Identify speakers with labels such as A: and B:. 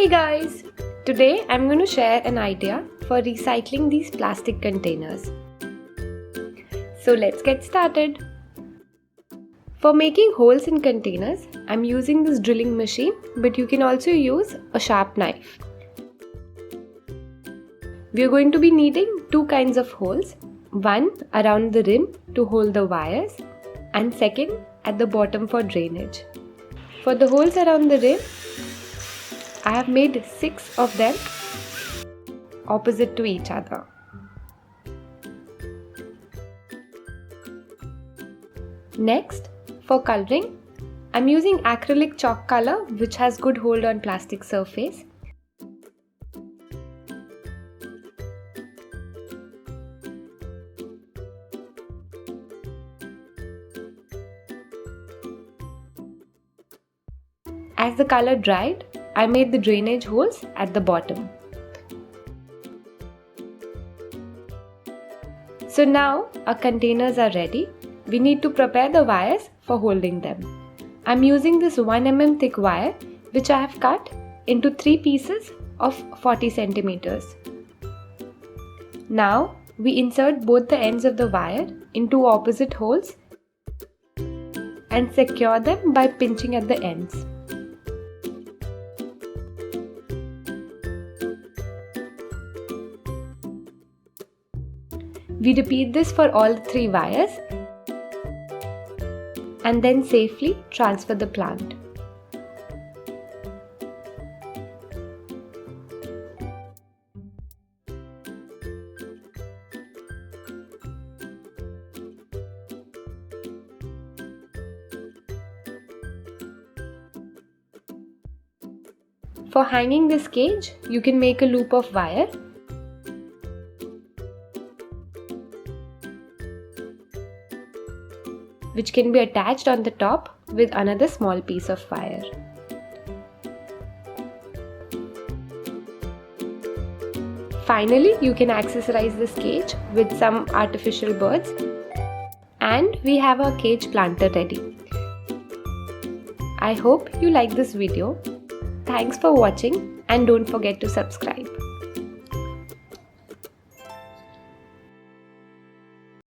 A: Hey guys! Today I'm going to share an idea for recycling these plastic containers. So let's get started. For making holes in containers, I'm using this drilling machine, but you can also use a sharp knife. We are going to be needing two kinds of holes. One around the rim to hold the wires, and second at the bottom for drainage. For the holes around the rim, I have made 6 of them opposite to each other. Next, for coloring, I'm using acrylic chalk color which has good hold on plastic surface. As the color dried, I made the drainage holes at the bottom. So now our containers are ready. We need to prepare the wires for holding them. I'm using this 1 mm thick wire which I have cut into 3 pieces of 40 centimeters. Now we insert both the ends of the wire into opposite holes and secure them by pinching at the ends. We repeat this for all 3 wires and then safely transfer the plant. For hanging this cage, you can make a loop of wire . Which can be attached on the top with another small piece of wire. Finally, you can accessorize this cage with some artificial birds, and we have our cage planter ready. I hope you like this video. Thanks for watching and don't forget to subscribe.